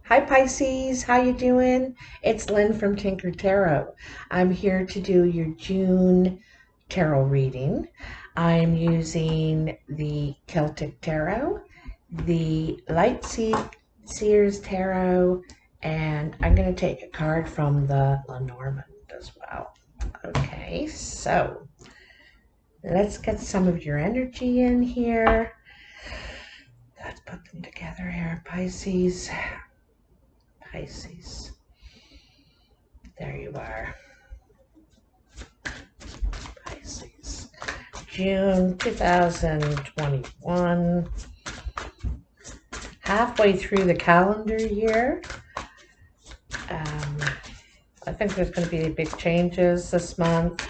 Hi Pisces, how you doing? It's Lynn from Tinker Tarot. I'm here to do your June tarot reading. I'm using the Celtic Tarot, the Seers Tarot, and I'm going to take a card from the Lenormand as well. Okay, so let's get some of your energy in here. Let's put them together here, Pisces. Pisces. There you are. Pisces. June 2021. Halfway through the calendar year. I think there's going to be big changes this month.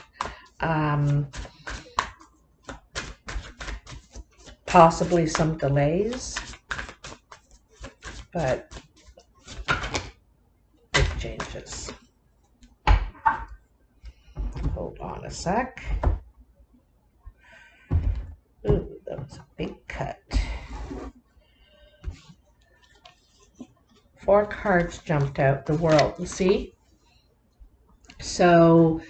Possibly some delays, but big changes. Hold on a sec. Ooh, that was a big cut. 4 cards jumped out. The World, you see? So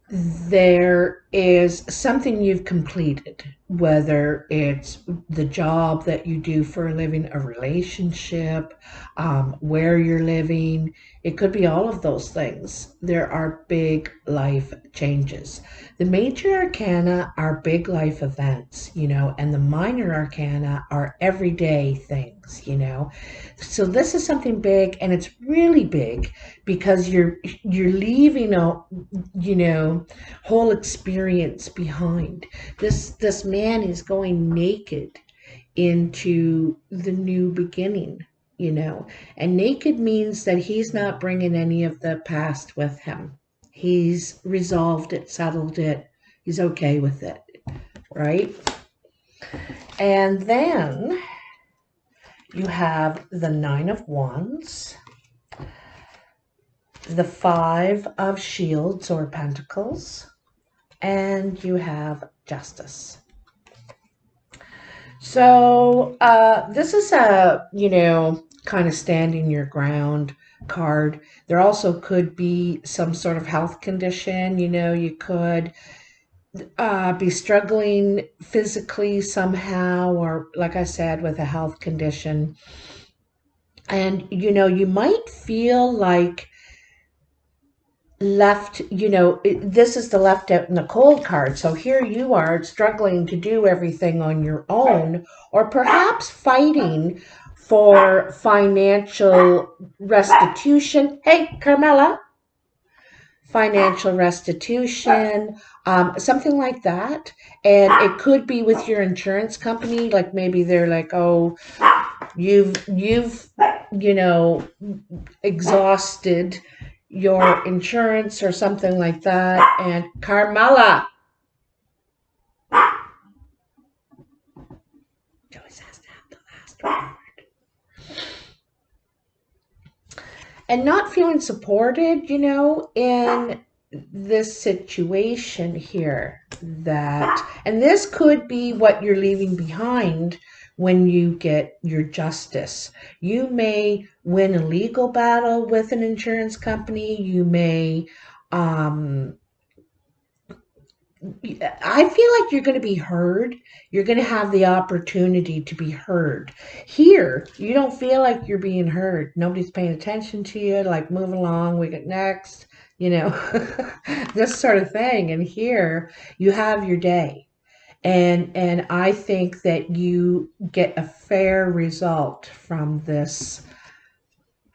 there is something you've completed, whether it's the job that you do for a living, a relationship, where you're living. It could be all of those things. There are big life changes. The major arcana are big life events, and the minor arcana are everyday things, So this is something big, and it's really big because you're leaving a whole experience behind. This man is going naked into the new beginning, and naked means that he's not bringing any of the past with him. He's resolved it, settled it, he's okay with it, right? And then you have the 9 of Wands, the 5 of Shields or Pentacles, and you have Justice. So this is a, kind of standing your ground card. There also could be some sort of health condition. You could be struggling physically somehow, or like I said, with a health condition. And, you might feel like left, this is the left out in the cold card. So here you are struggling to do everything on your own, or perhaps fighting for financial restitution. Hey, Carmela, financial restitution, something like that. And it could be with your insurance company. Like maybe they're like, oh, you've exhausted your insurance or something like that. And Carmela, Joyce has to have the last word. And not feeling supported, in this situation here. And this could be what you're leaving behind when you get your justice. You may win a legal battle with an insurance company. You may, I feel like you're going to be heard. You're going to have the opportunity to be heard. Here, you don't feel like you're being heard. Nobody's paying attention to you, like move along, we get next, this sort of thing. And here you have your day. And I think that you get a fair result from this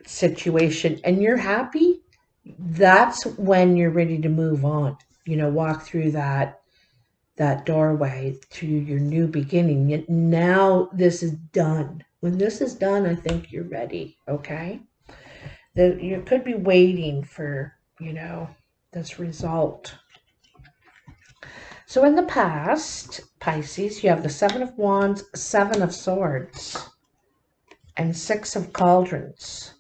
situation and you're happy. That's when you're ready to move on, walk through that doorway to your new beginning. Now this is done. When this is done, I think you're ready, okay? You could be waiting for, this result. So in the past, Pisces, you have the 7 of Wands, 7 of Swords, and 6 of Cauldrons.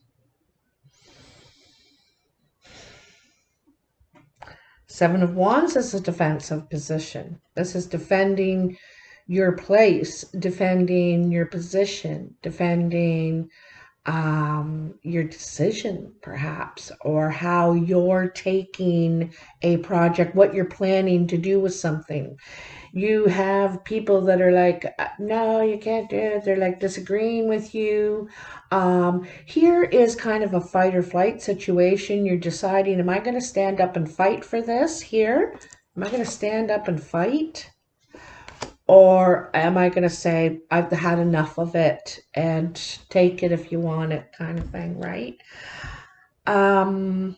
7 of Wands is a defensive position. This is defending your place, defending your position, defending your decision perhaps, or how you're taking a project, what you're planning to do with something. You have people that are like, no, you can't do it. They're like disagreeing with you. Here is kind of a fight or flight situation. You're deciding, am I going to stand up and fight for this here? Am I going to stand up and fight? Or am I going to say, I've had enough of it and take it if you want it, kind of thing, right? Um,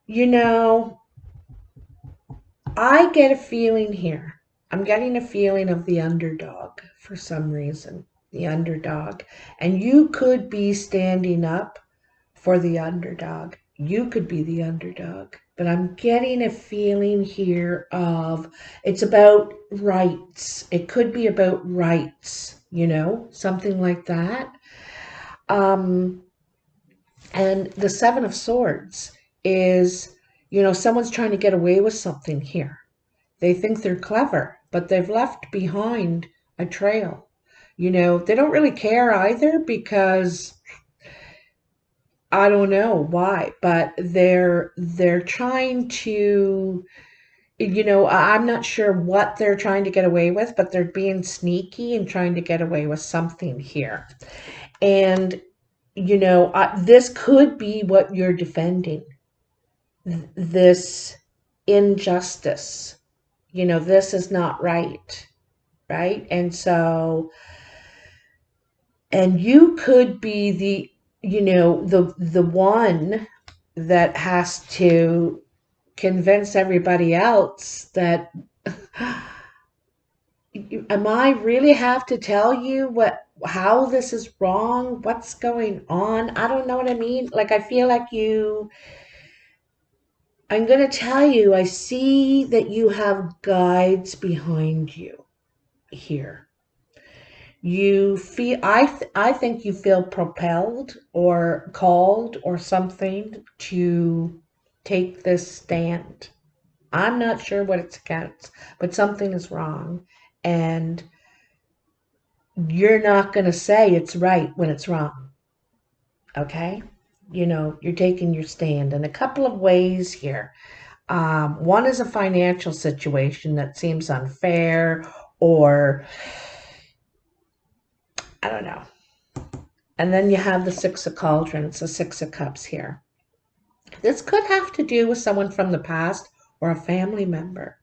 you know, I get a feeling here. I'm getting a feeling of the underdog for some reason. The underdog. And you could be standing up for the underdog. You could be the underdog. But I'm getting a feeling here of it's about rights. It could be about rights, something like that. Um, and the Seven of Swords is, someone's trying to get away with something here. They think they're clever, but they've left behind a trail. They don't really care either because I don't know why, but they're trying to, I'm not sure what they're trying to get away with, but they're being sneaky and trying to get away with something here. And this could be what you're defending, this injustice. This is not right, right? And you could be the one that has to convince everybody else that am I really have to tell you how this is wrong, what's going on? I don't know what I mean. Like, I feel like I'm going to tell you, I see that you have guides behind you here. You feel, I think you feel propelled or called or something to take this stand. I'm not sure what it's against, but something is wrong. And you're not going to say it's right when it's wrong. Okay? You're taking your stand in a couple of ways here. One is a financial situation that seems unfair, or I don't know. And then you have the Six of Cauldrons, the Six of Cups here. This could have to do with someone from the past or a family member.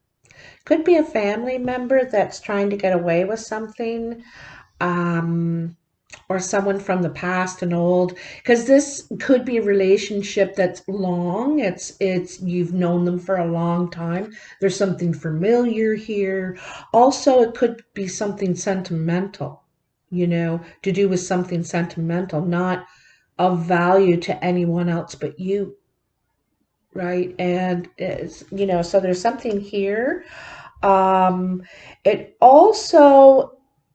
Could be a family member that's trying to get away with something. Or someone from the past and old, because this could be a relationship that's long. It's you've known them for a long time. There's something familiar here. Also, it could be something sentimental, to do with something sentimental, not of value to anyone else but you, right? And it's, so there's something here. um it also,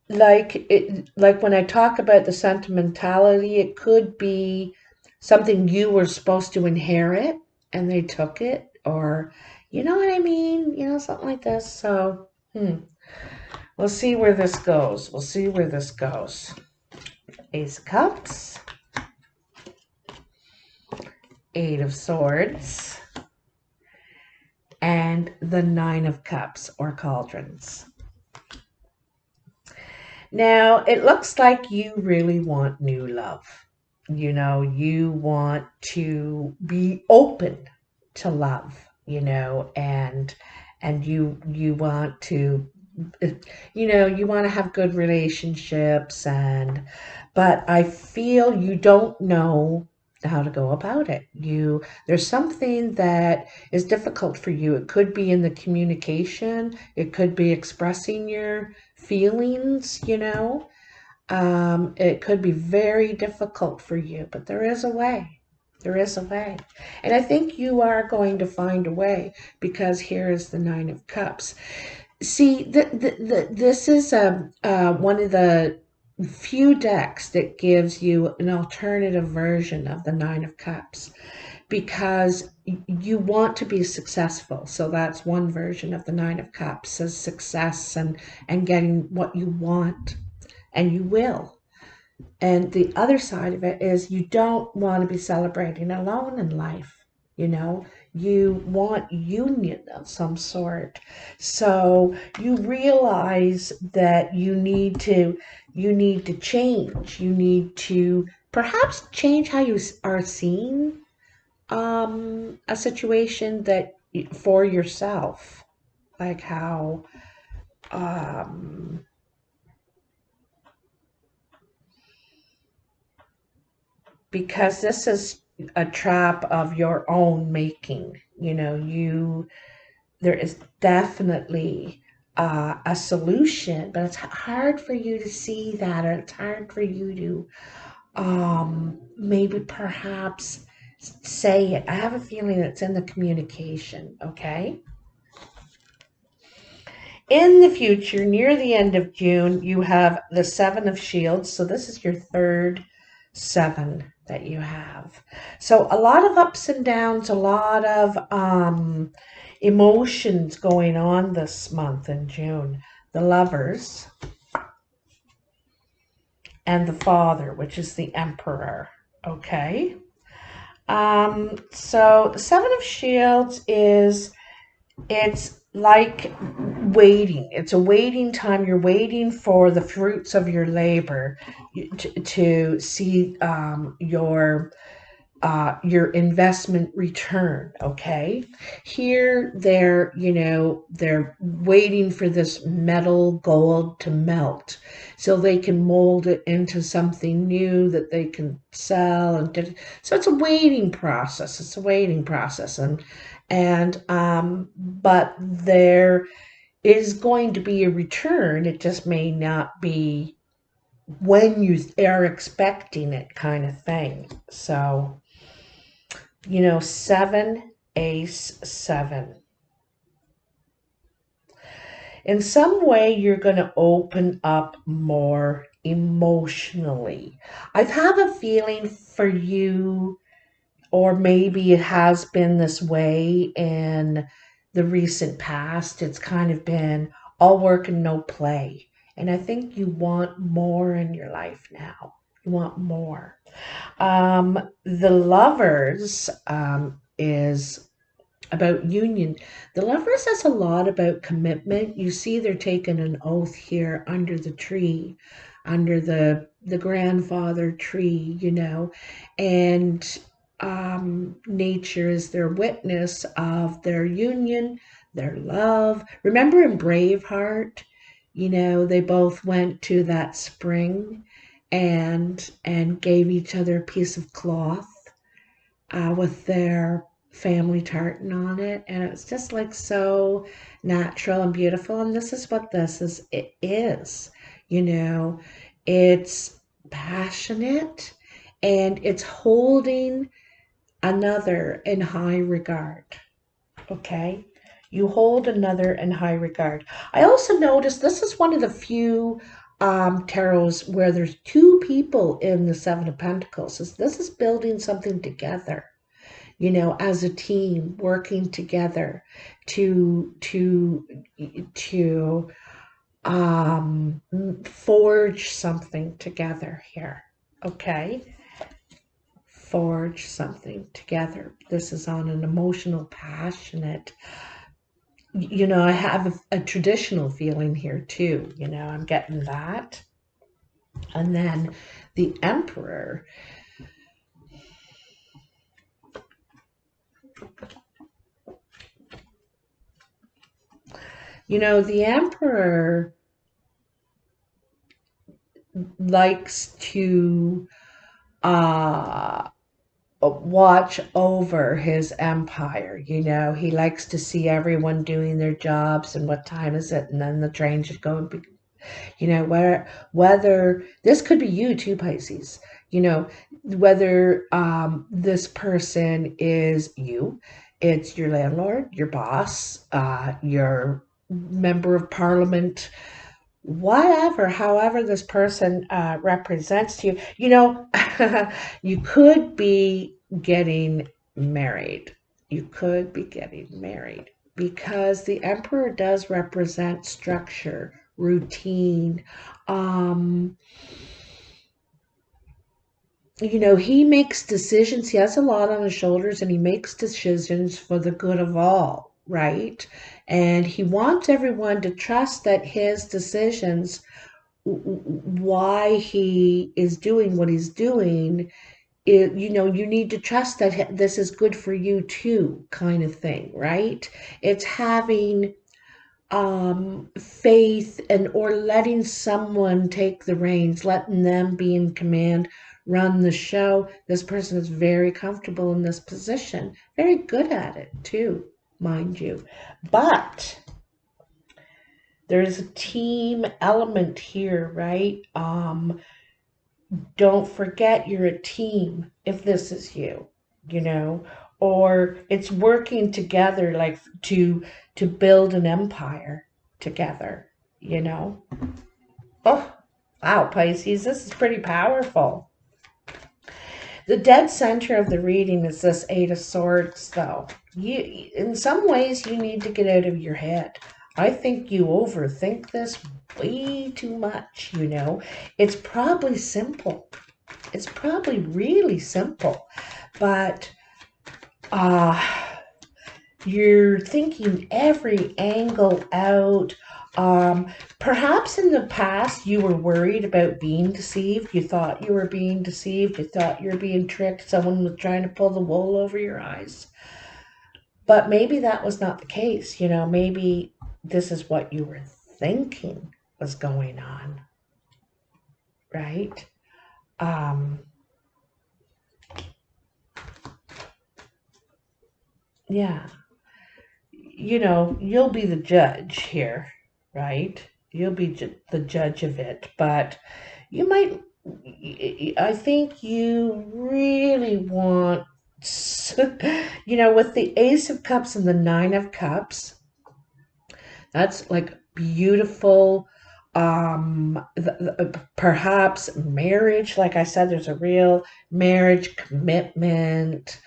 like when I talk about the sentimentality, it could be something you were supposed to inherit and they took it, or you know what I mean, something like this. So we'll see where this goes. Ace of Cups, Eight of Swords, and the Nine of Cups or Cauldrons. Now, it looks like you really want new love. You want to be open to love, and you want to, you want to have good relationships, but I feel you don't know how to go about it. There's something that is difficult for you. It could be in the communication. It could be expressing your feelings. It could be very difficult for you, but there is a way. There is a way. And I think you are going to find a way, because here is the Nine of Cups. See, this is one of the few decks that gives you an alternative version of the Nine of Cups, because you want to be successful. So that's one version of the Nine of Cups, as success and getting what you want, and you will. And the other side of it is you don't want to be celebrating alone in life. You know, you want union of some sort. So you realize that you need to change. You need to perhaps change how you are seeing a situation that for yourself, like how um because this is a trap of your own making. There is definitely a solution, but it's hard for you to see that, or it's hard for you to maybe perhaps say it. I have a feeling it's in the communication. Okay. In the future, near the end of June, you have the Seven of Shields. So this is your third seven that you have. So a lot of ups and downs, a lot of emotions going on this month in June. The Lovers and the Father, which is the Emperor. Okay. So the Seven of Shields it's like waiting. It's a waiting time. You're waiting for the fruits of your labor to see your investment return. Okay. Here they're waiting for this metal gold to melt so they can mold it into something new that they can sell. So it's a waiting process. But there is going to be a return. It just may not be when you are expecting it, kind of thing. So seven, ace, seven. In some way, you're going to open up more emotionally. I have a feeling for you, or maybe it has been this way in the recent past. It's kind of been all work and no play. And I think you want more in your life now. You want more. The Lovers is about union. The Lovers is a lot about commitment. You see, they're taking an oath here under the tree, under the grandfather tree, and nature is their witness of their union, their love. Remember in Braveheart, they both went to that spring and gave each other a piece of cloth with their family tartan on it, and it's just like so natural and beautiful. And this is what this is. It is, it's passionate, and it's holding another in high regard. Okay. You hold another in high regard. I also noticed this is one of the few tarots where there's two people in the Seven of Pentacles. This is building something together, as a team, working together to forge something together here. Okay. Forge something together. This is on an emotional, passionate, I have a traditional feeling here too. I'm getting that. And then the Emperor. The Emperor likes to watch over his empire. He likes to see everyone doing their jobs and what time is it, and then the train should go. Whether this could be you too, Pisces. Whether this person is you, it's your landlord, your boss, your member of parliament, whatever, however this person represents you. You could be getting married. You could be getting married because the Emperor does represent structure, routine. Um, he makes decisions. He has a lot on his shoulders and he makes decisions for the good of all, right? And he wants everyone to trust that his decisions, why he is doing what he's doing, you need to trust that this is good for you too, kind of thing, right? It's having faith and or letting someone take the reins, letting them be in command, run the show. This person is very comfortable in this position, very good at it too, mind you. But there's a team element here, right? Don't forget you're a team if this is you know, or it's working together like to build an empire together, you know. Oh, wow, Pisces, this is pretty powerful. The dead center of the reading is this Eight of Swords, though. In some ways, you need to get out of your head. I think you overthink this way too much, you know. It's probably simple. It's probably really simple, but uh, you're thinking every angle out. Perhaps in the past you were worried about being deceived. You thought you were being deceived. You thought you were being tricked. Someone was trying to pull the wool over your eyes. But maybe that was not the case. Maybe this is what you were thinking was going on, right? Yeah. You'll be the judge here, right? You'll be the judge of it, but you might, I think you really want, with the Ace of Cups and the Nine of Cups, that's like beautiful. Perhaps marriage, like I said, there's a real marriage commitment,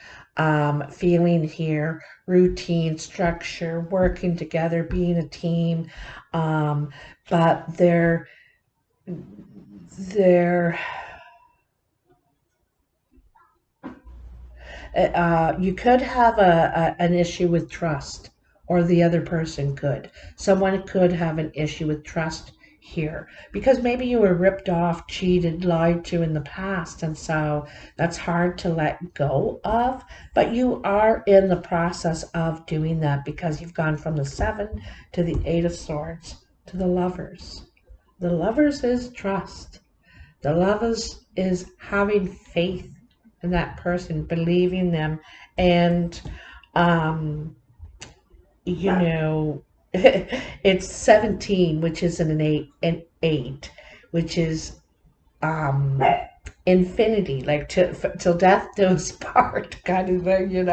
feeling here, routine, structure, working together, being a team. But they're you could have an issue with trust, or the other person could. Someone could have an issue with trust here because maybe you were ripped off, cheated, lied to in the past, and so that's hard to let go of. But you are in the process of doing that because you've gone from the Seven to the Eight of Swords to the Lovers. The Lovers is trust. The Lovers is having faith in that person, believing them, and um, you know, it's 17, which is an eight, which is um infinity, like till death do us part, kind of thing.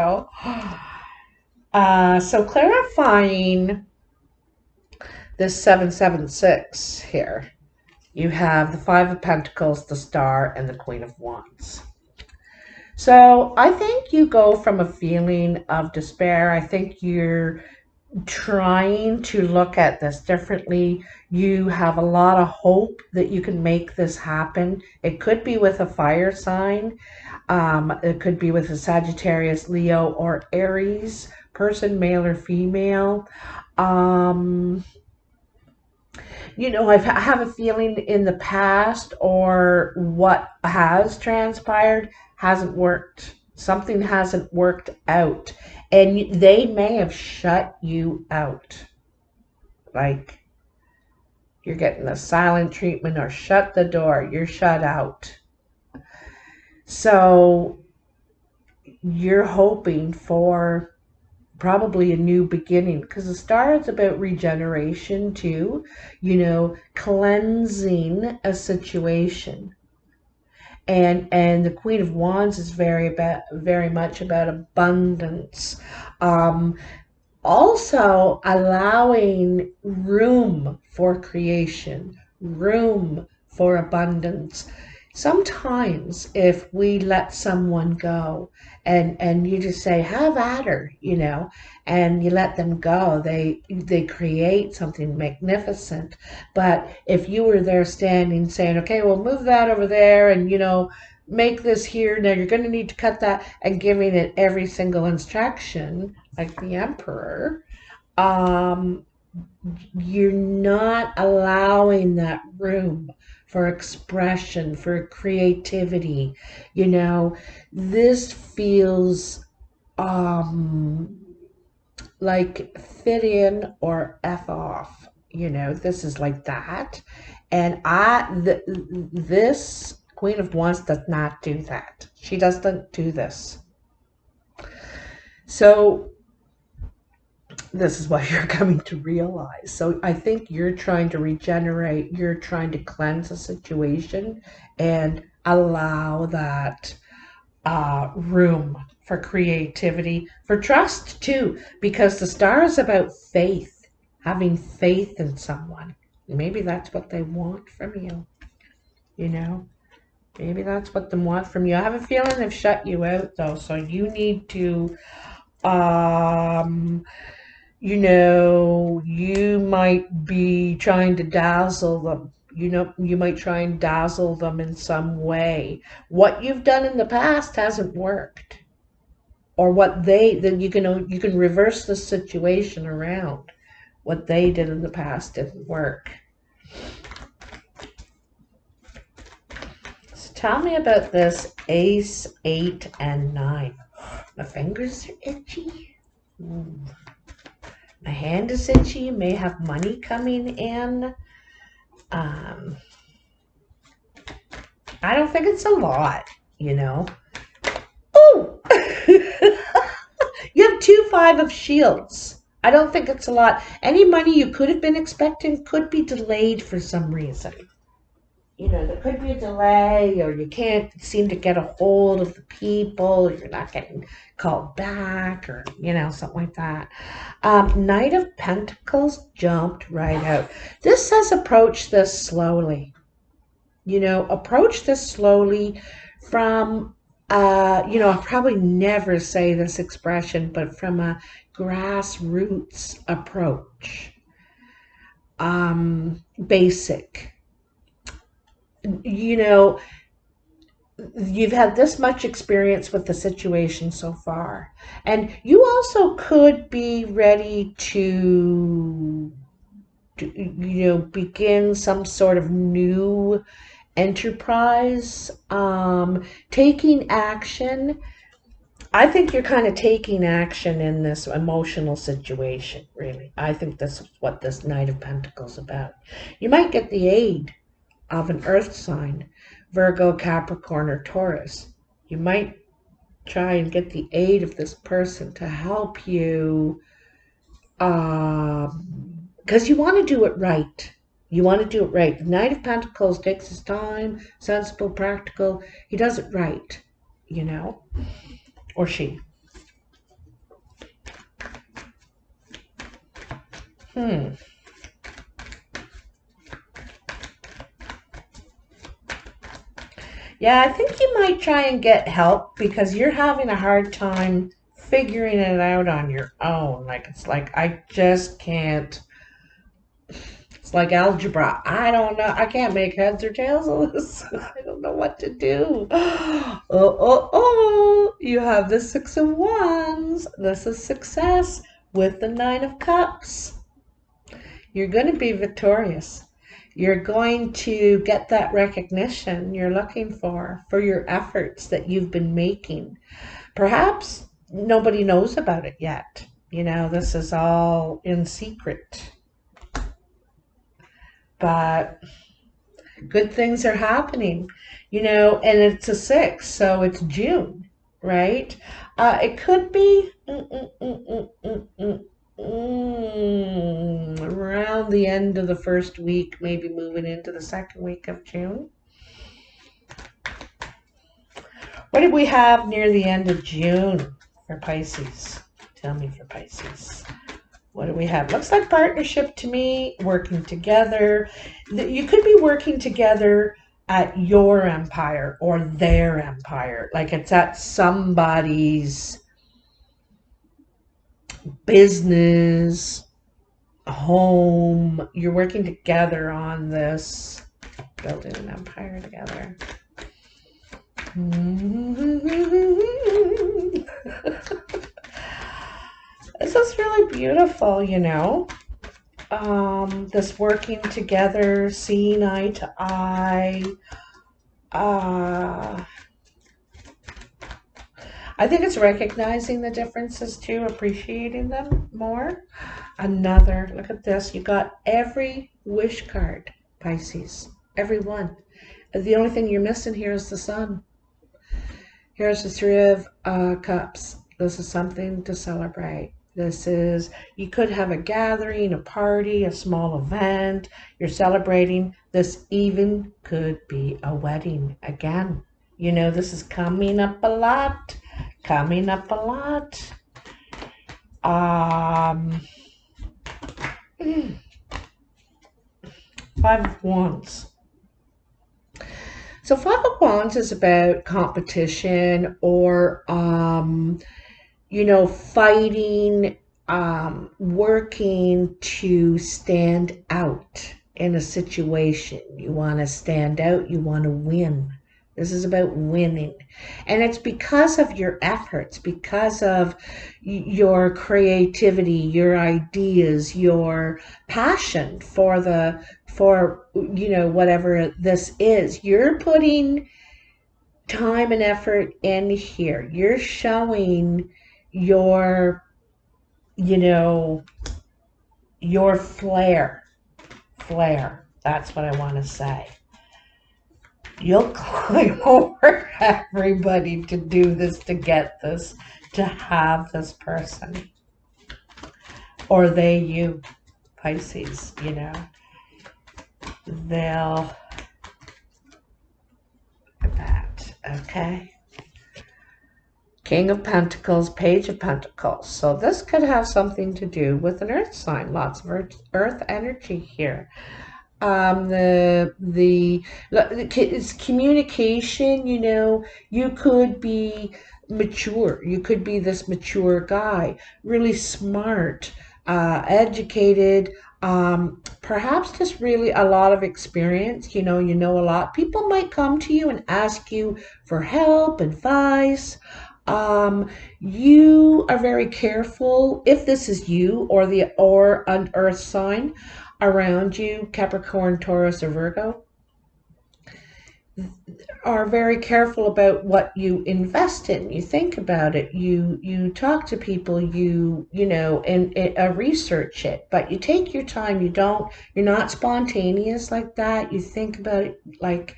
So clarifying this 776 here. You have the Five of Pentacles, the Star, and the Queen of Wands. So I think you go from a feeling of despair. I think you're trying to look at this differently. You have a lot of hope that you can make this happen. It could be with a fire sign. It could be with a Sagittarius, Leo, or Aries person, male or female. I have a feeling in the past or what has transpired hasn't worked. Something hasn't worked out. And they may have shut you out. Like you're getting the silent treatment or shut the door. You're shut out. So you're hoping for probably a new beginning because the star is about regeneration too, cleansing a situation. And the Queen of Wands is very much about abundance. um Also allowing room for creation, room for abundance. sometimes if we let someone go and you just say have at her, and you let them go, they create something magnificent. But if you were there standing saying, okay, well, move that over there, and make this here, now you're going to need to cut that, and giving it every single instruction like the emperor, um you're not allowing that room for expression, for creativity. This feels like fit in or F off. This is like that. And this Queen of Wands does not do that. She doesn't do this. So this is what you're coming to realize. So I think you're trying to regenerate, you're trying to cleanse a situation and allow that room for creativity, for trust too, because the star is about faith, having faith in someone. Maybe that's what they want from you, you know? Maybe that's what they want from you. I have a feeling they've shut you out though, so you need to you might be trying to dazzle them. You might try and dazzle them in some way. What you've done in the past hasn't worked. Or then you can reverse the situation around. What they did in the past didn't work. So tell me about this Ace, 8, and 9. My fingers are itchy. My hand is itchy. You may have money coming in. I don't think it's a lot, Oh! You have 2 5 of shields. I don't think it's a lot. Any money you could have been expecting could be delayed for some reason. There could be a delay, or you can't seem to get a hold of the people, or you're not getting called back, or, something like that. Knight of Pentacles jumped right out. This says approach this slowly. Approach this slowly from, I'll probably never say this expression, but from a grassroots approach. Basic. You've had this much experience with the situation so far, and you also could be ready to begin some sort of new enterprise, taking action. I think you're kind of taking action in this emotional situation, really. I think this is what this Knight of Pentacles is about. You might get the aid of an earth sign, Virgo, Capricorn, or Taurus. You might try and get the aid of this person to help you, because you want to do it right. You want to do it right. The Knight of Pentacles takes his time, sensible, practical. He does it right, or she. Yeah, I think you might try and get help because you're having a hard time figuring it out on your own. It's like, I just can't. It's like algebra. I don't know. I can't make heads or tails of this. I don't know what to do. Oh. You have the 6 of Wands. This is success with the 9 of Cups. You're going to be victorious. You're going to get that recognition you're looking for your efforts that you've been making. Perhaps nobody knows about it yet. This is all in secret. But good things are happening, and it's a 6, so it's June, right? It could be around the end of the first week, maybe moving into the second week of June. What did we have near the end of June for Pisces? Tell me for Pisces. What do we have? Looks like partnership to me, working together. You could be working together at your empire or their empire. Like it's at somebody's business, home. You're working together on this, building an empire together. This is really beautiful, you know. This working together, seeing eye to eye. I think it's recognizing the differences too, appreciating them more. Another, look at this. You got every wish card, Pisces. Every one. The only thing you're missing here is the sun. Here's the Three of Cups. This is something to celebrate. This is, you could have a gathering, a party, a small event. You're celebrating. This even could be a wedding again. You know, this is coming up a lot. Coming up a lot. Five of Wands. So Five of Wands is about competition or, you know, fighting, working to stand out in a situation. You want to stand out. You want to win. This is about winning. And it's because of your efforts, because of your creativity, your ideas, your passion for you know, whatever this is. You're putting time and effort in here. You're showing your, you know, your flair. That's what I want to say. You'll climb over everybody to do this, to get this, to have this person. Or they, you, Pisces, you know. They'll, look at that, okay? King of Pentacles, Page of Pentacles. So this could have something to do with an earth sign. Lots of earth energy here. It's communication, you know. You could be mature. You could be this mature guy, really smart, educated, perhaps just really a lot of experience. You know a lot. People might come to you and ask you for help, advice. You are very careful if this is you or an earth sign around you, Capricorn, Taurus, or Virgo, are very careful about what you invest in. You think about it. You talk to people. You know, and research it. But you take your time. You're not spontaneous like that. You think about it like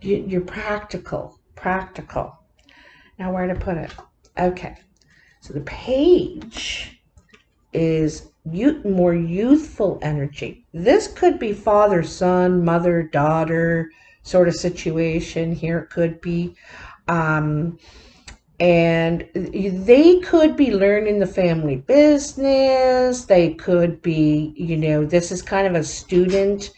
you're practical. Practical. Now, where to put it? Okay. So the page is more youthful energy. This could be father, son, mother, daughter sort of situation here. It could be. And they could be learning the family business. They could be, you know, this is kind of a student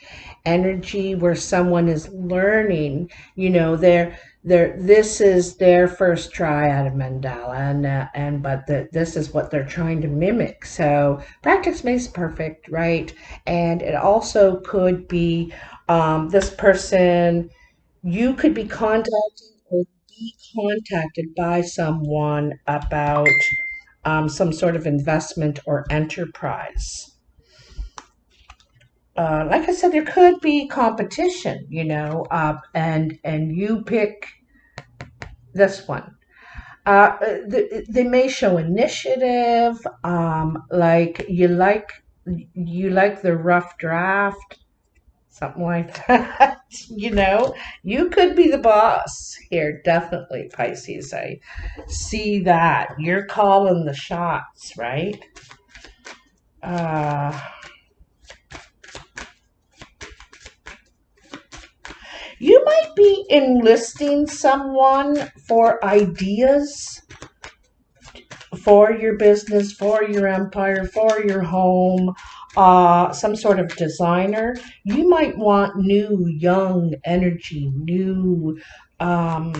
energy where someone is learning, you know, this is their first try at a mandala, but this is what they're trying to mimic. So practice makes perfect, right? And it also could be this person, you could be contacting or be contacted by someone about some sort of investment or enterprise. Like I said, there could be competition, you know, and you pick this one. They may show initiative, like you like the rough draft, something like that. You know, you could be the boss here, definitely, Pisces. I see that you're calling the shots, right? You might be enlisting someone for ideas for your business, for your empire, for your home. some sort of designer. You might want new, young energy, new, um,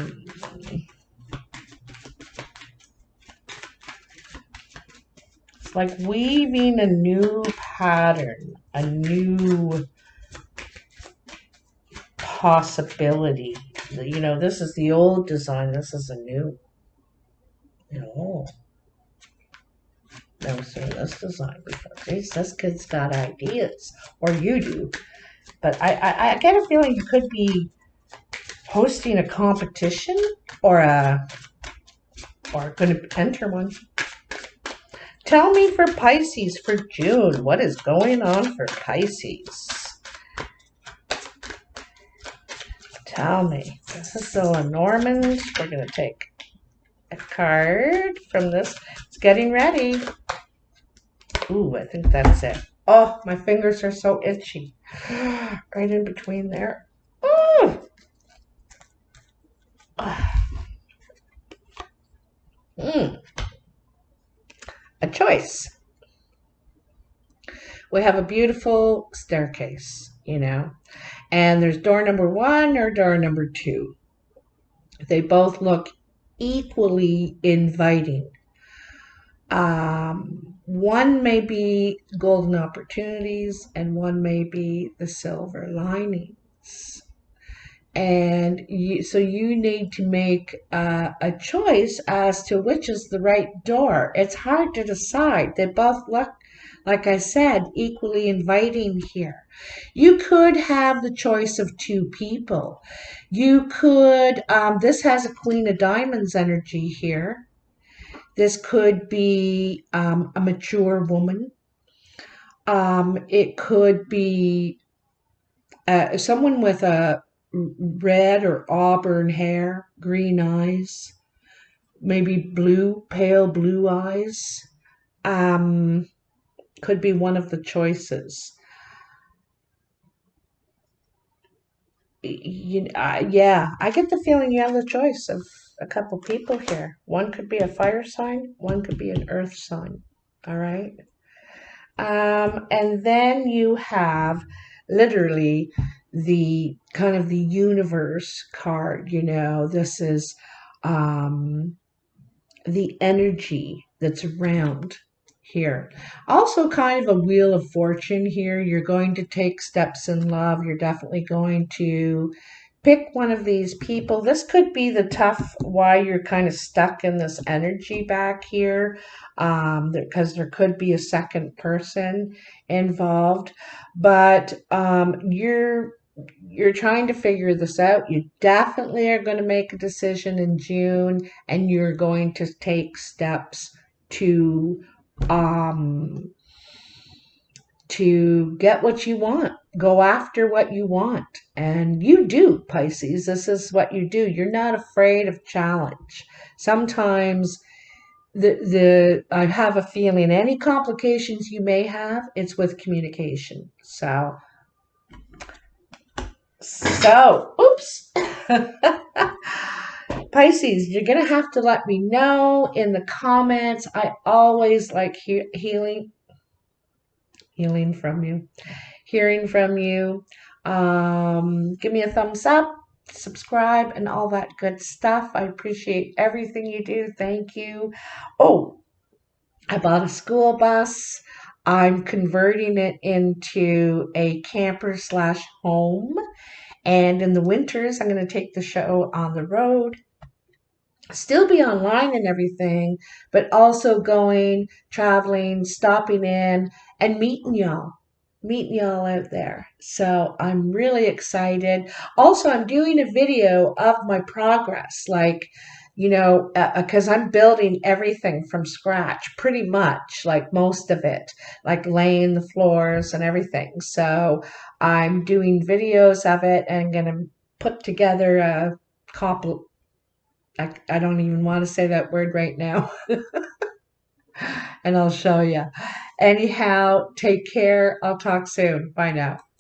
like weaving a new pattern, a new possibility. You know, this is the old design, this is a new. No, never seen this design before. Geez, this kid's got ideas, or you do. But I get a feeling you could be hosting a competition or going to enter one. Tell me for Pisces for June, what is going on for Pisces? Tell me. This is the Lenormand. We're going to take a card from this. It's getting ready. Ooh, I think that's it. Oh, my fingers are so itchy. Right in between there. Ooh. A choice. We have a beautiful staircase, you know, and there's door number 1 or door number 2. They both look equally inviting. One may be golden opportunities and one may be the silver linings. And so you need to make a choice as to which is the right door. It's hard to decide. They both look, like I said, equally inviting here. You could have the choice of 2 people. You could, this has a Queen of Diamonds energy here. This could be a mature woman. It could be someone with a red or auburn hair, green eyes, maybe blue, pale blue eyes. Could be one of the choices. Yeah, I get the feeling you have the choice of a couple people here. One could be a fire sign, one could be an earth sign. All right. And then you have literally the kind of the universe card, you know, this is the energy that's around here. Also kind of a wheel of fortune here. You're going to take steps in love. You're definitely going to pick one of these people. This could be the tough why you're kind of stuck in this energy back here, because there could be a second person involved. But you're trying to figure this out. You definitely are going to make a decision in June, and you're going to take steps to get what you want. Go after what you want. And you do, Pisces. This is what you do. You're not afraid of challenge. Sometimes I have a feeling any complications you may have, it's with communication. So oops. Pisces, you're going to have to let me know in the comments. I always like hearing from you, hearing from you. Give me a thumbs up, subscribe, and all that good stuff. I appreciate everything you do. Thank you. Oh, I bought a school bus. I'm converting it into a camper / home. And in the winters, I'm going to take the show on the road, still be online and everything, but also going, traveling, stopping in, and meeting y'all out there. So I'm really excited. Also, I'm doing a video of my progress, like, you know, because I'm building everything from scratch, pretty much, like most of it, like laying the floors and everything. So I'm doing videos of it and going to put together a couple. I don't even want to say that word right now. And I'll show you. Anyhow, take care. I'll talk soon. Bye now.